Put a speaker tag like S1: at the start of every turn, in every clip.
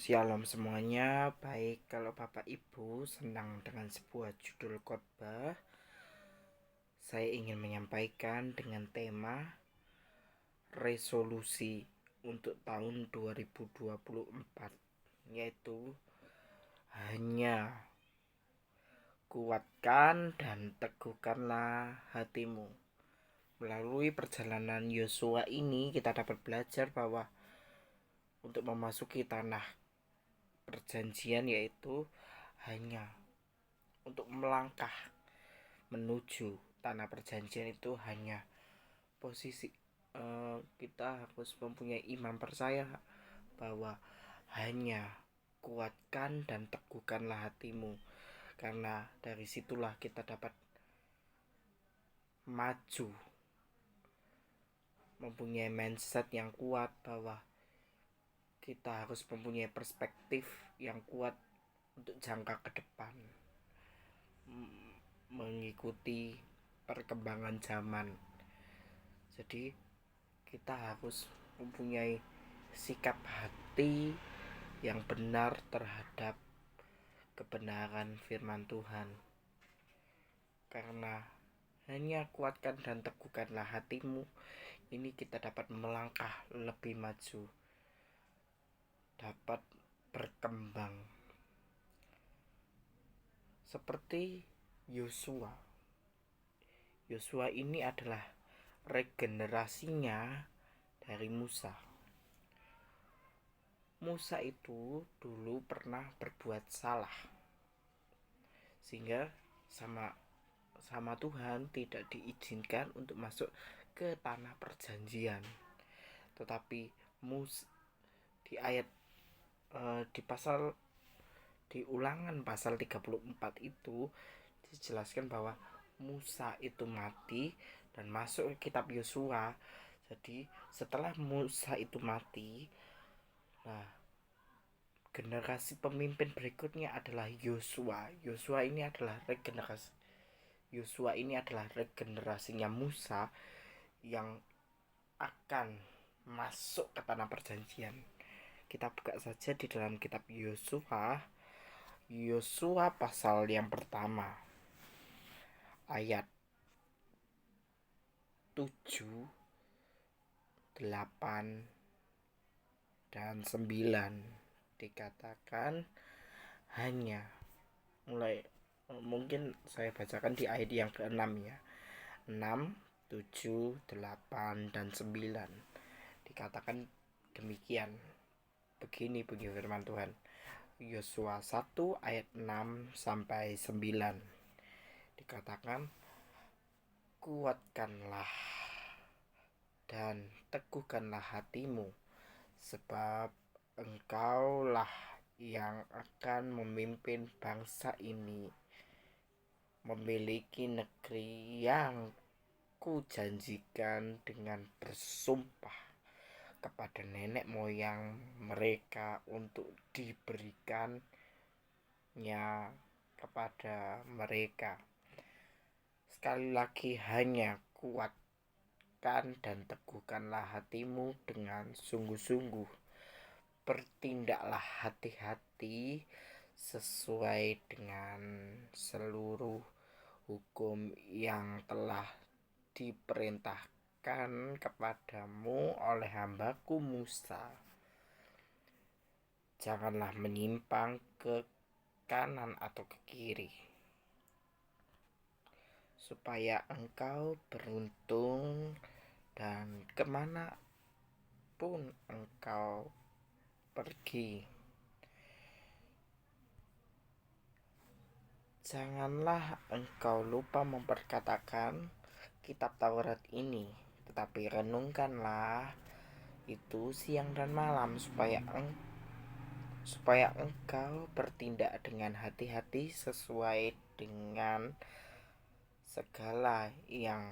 S1: Shalom semuanya, baik kalau Bapak Ibu senang dengan sebuah judul khotbah, saya ingin menyampaikan dengan tema resolusi untuk tahun 2024, yaitu hanya kuatkan dan teguhkanlah hatimu. Melalui perjalanan Yosua ini kita dapat belajar bahwa untuk memasuki tanah perjanjian yaitu hanya untuk melangkah menuju tanah perjanjian itu hanya posisi kita harus mempunyai iman percaya bahwa hanya kuatkan dan teguhkanlah hatimu, karena dari situlah kita dapat maju, mempunyai mindset yang kuat bahwa kita harus mempunyai perspektif yang kuat untuk jangka ke depan, mengikuti perkembangan zaman. Jadi kita harus mempunyai sikap hati yang benar terhadap kebenaran firman Tuhan, karena hanya kuatkan dan teguhkanlah hatimu, ini kita dapat melangkah lebih maju, dapat berkembang seperti Yosua. Yosua ini adalah regenerasinya dari Musa. Musa itu dulu pernah berbuat salah, sehingga sama Tuhan tidak diizinkan untuk masuk ke tanah perjanjian. Tetapi di ayat di Ulangan pasal 34 itu dijelaskan bahwa Musa itu mati dan masuk ke kitab Yosua. Jadi setelah Musa itu mati, nah generasi pemimpin berikutnya adalah Yosua. Yosua ini adalah regenerasinya Musa yang akan masuk ke tanah perjanjian. Kita buka saja di dalam kitab Yosua pasal yang pertama ayat 7, 8 dan 9 dikatakan hanya mungkin saya bacakan di ayat yang ke-6 ya. 6, 7, 8 dan 9 dikatakan demikian. Begini firman Tuhan. Yosua 1 ayat 6 sampai 9 dikatakan, kuatkanlah dan teguhkanlah hatimu, sebab engkaulah yang akan memimpin bangsa ini memiliki negeri yang kujanjikan dengan bersumpah kepada nenek moyang mereka untuk diberikannya kepada mereka. Sekali lagi, hanya kuatkan dan teguhkanlah hatimu dengan sungguh-sungguh. Bertindaklah hati-hati sesuai dengan seluruh hukum yang telah diperintahkan kepadamu oleh hambaku Musa. Janganlah menyimpang ke kanan atau ke kiri, supaya engkau beruntung dan kemana pun engkau pergi. Janganlah engkau lupa memperkatakan kitab Taurat ini, tetapi renungkanlah itu siang dan malam, supaya engkau bertindak dengan hati-hati sesuai dengan segala yang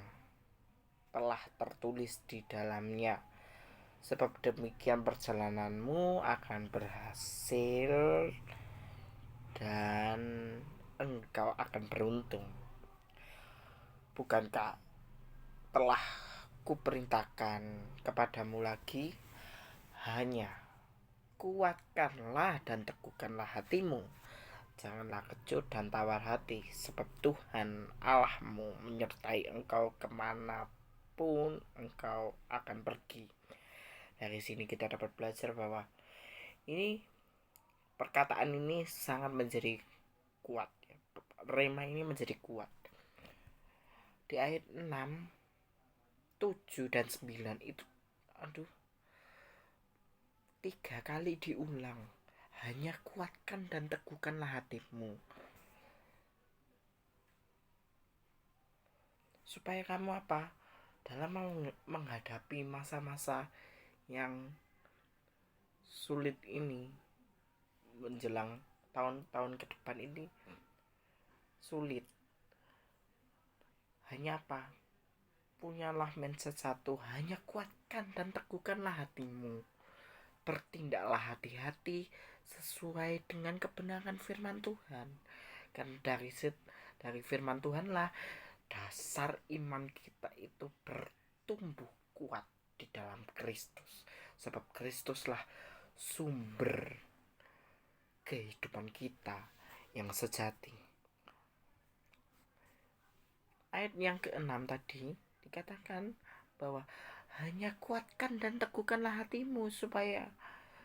S1: telah tertulis di dalamnya. Sebab demikian perjalananmu akan berhasil dan engkau akan beruntung. Bukankah telah kuperintahkan kepadamu lagi? Hanya kuatkanlah dan teguhkanlah hatimu. Janganlah kecut dan tawar hati, sebab Tuhan Allahmu menyertai engkau kemanapun engkau akan pergi. Dari sini kita dapat belajar bahwa ini perkataan ini sangat menjadi kuat. Rema ini menjadi kuat. Di ayat 6, 7 dan 9 itu 3 kali diulang. Hanya kuatkan dan teguhkanlah hatimu, supaya kamu apa? Dalam menghadapi masa-masa yang sulit ini, menjelang tahun-tahun ke depan ini sulit. Hanya apa? Punyalah mindset satu, hanya kuatkan dan teguhkanlah hatimu. Bertindaklah hati-hati sesuai dengan kebenaran firman Tuhan. Karena dari firman Tuhanlah dasar iman kita itu bertumbuh kuat di dalam Kristus. Sebab Kristuslah sumber kehidupan kita yang sejati. Ayat yang ke-6 tadi dikatakan bahwa hanya kuatkan dan teguhkanlah hatimu,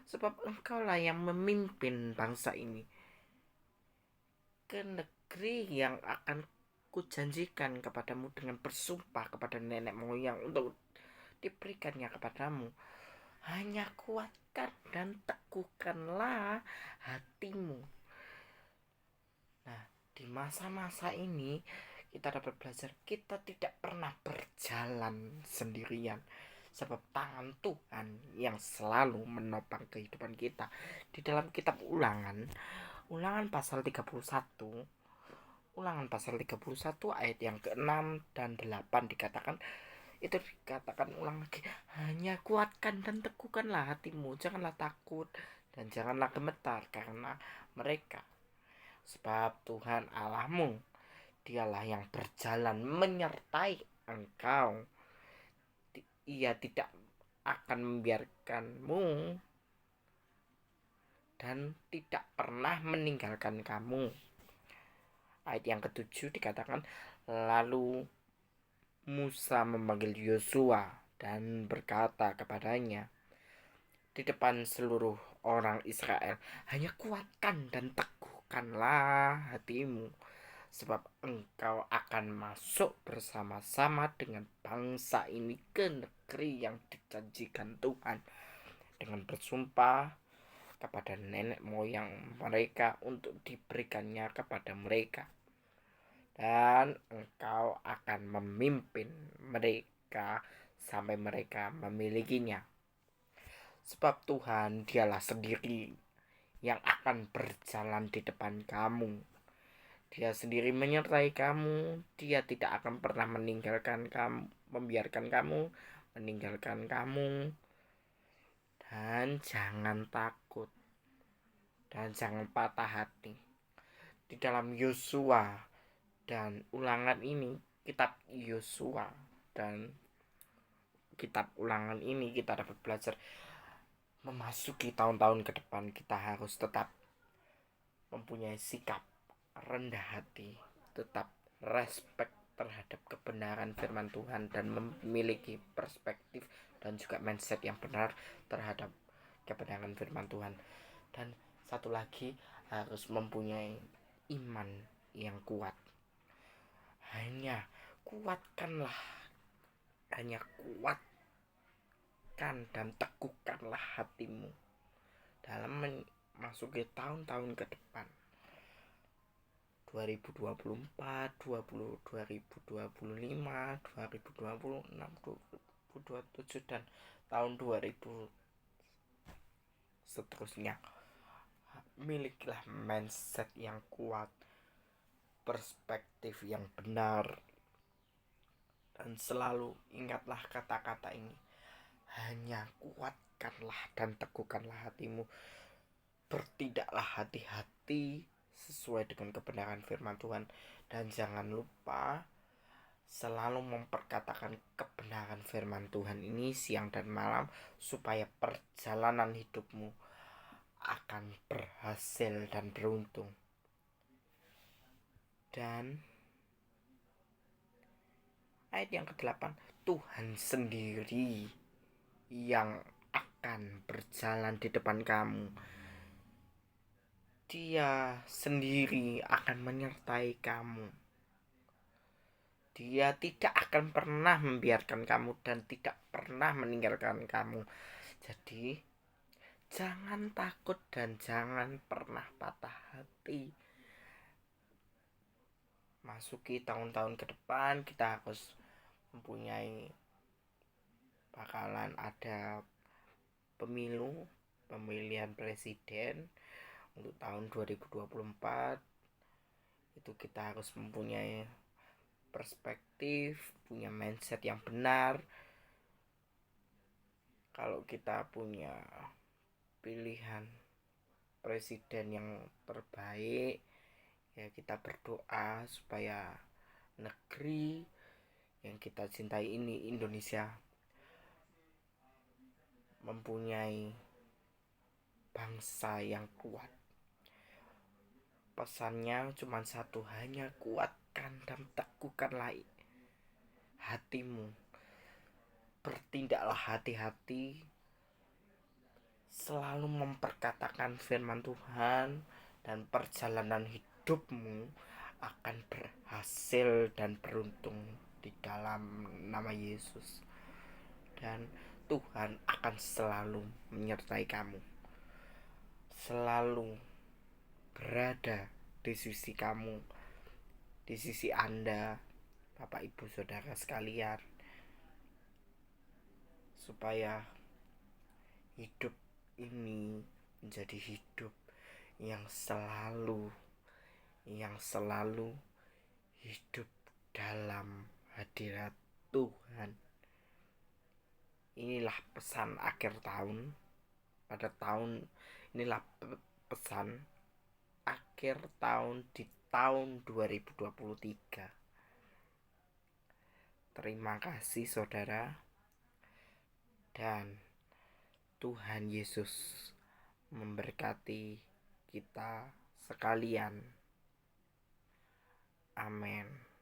S1: sebab engkaulah yang memimpin bangsa ini ke negeri yang akan kujanjikan kepadamu dengan bersumpah kepada nenek moyang untuk diberikannya kepadamu. Hanya kuatkan dan teguhkanlah hatimu. Nah, di masa-masa ini kita dapat belajar kita tidak pernah berjalan sendirian, sebab tangan Tuhan yang selalu menopang kehidupan kita. Di dalam kitab Ulangan pasal 31 ayat yang ke-6 dan 8 dikatakan ulang lagi, hanya kuatkan dan teguhkanlah hatimu, janganlah takut dan janganlah gemetar karena mereka, sebab Tuhan Allahmu dialah yang berjalan menyertai engkau. Ia tidak akan membiarkanmu dan tidak pernah meninggalkan kamu. Ayat yang ke-7 dikatakan, lalu Musa memanggil Yosua dan berkata kepadanya di depan seluruh orang Israel, hanya kuatkan dan teguhkanlah hatimu, sebab engkau akan masuk bersama-sama dengan bangsa ini ke negeri yang dijanjikan Tuhan dengan bersumpah kepada nenek moyang mereka untuk diberikannya kepada mereka. Dan engkau akan memimpin mereka sampai mereka memilikinya. Sebab Tuhan dialah sendiri yang akan berjalan di depan kamu. Dia sendiri menyertai kamu. Dia tidak akan pernah meninggalkan kamu, membiarkan kamu meninggalkan kamu. Dan jangan takut dan jangan patah hati. Di dalam Yosua dan Ulangan ini, kitab Yosua dan kitab Ulangan ini kita dapat belajar memasuki tahun-tahun ke depan kita harus tetap mempunyai sikap rendah hati, tetap respect terhadap kebenaran firman Tuhan dan memiliki perspektif dan juga mindset yang benar terhadap kebenaran firman Tuhan. Dan satu lagi, harus mempunyai iman yang kuat. Hanya kuatkan dan teguhkanlah hatimu dalam memasuki tahun-tahun ke depan 2024, 2025, 2026, 2027 dan tahun 2000 seterusnya. Milikilah mindset yang kuat, perspektif yang benar, dan selalu ingatlah kata-kata ini, hanya kuatkanlah dan teguhkanlah hatimu. Bertindaklah hati-hati sesuai dengan kebenaran firman Tuhan, dan jangan lupa selalu memperkatakan kebenaran firman Tuhan ini siang dan malam, supaya perjalanan hidupmu akan berhasil dan beruntung. Dan ayat yang ke-8, Tuhan sendiri yang akan berjalan di depan kamu. Dia sendiri akan menyertai kamu. Dia tidak akan pernah membiarkan kamu dan tidak pernah meninggalkan kamu. Jadi jangan takut dan jangan pernah patah hati. Masuki tahun-tahun ke depan, kita harus mempunyai, bakalan ada pemilihan presiden untuk tahun 2024. Itu kita harus mempunyai perspektif, punya mindset yang benar. Kalau kita punya pilihan presiden yang terbaik, ya kita berdoa supaya negeri yang kita cintai ini, Indonesia, mempunyai bangsa yang kuat. Pesannya cuma satu, hanya kuatkan dan teguhkanlah hatimu. Bertindaklah hati-hati, selalu memperkatakan firman Tuhan, dan perjalanan hidupmu akan berhasil dan beruntung di dalam nama Yesus. Dan Tuhan akan selalu menyertai kamu, selalu berada di sisi kamu, di sisi Anda, Bapak Ibu Saudara sekalian, supaya hidup ini menjadi hidup yang selalu hidup dalam hadirat Tuhan. Inilah pesan akhir tahun. Pada tahun inilah pesan akhir tahun di tahun 2023. Terima kasih saudara, dan Tuhan Yesus memberkati kita sekalian. Amin.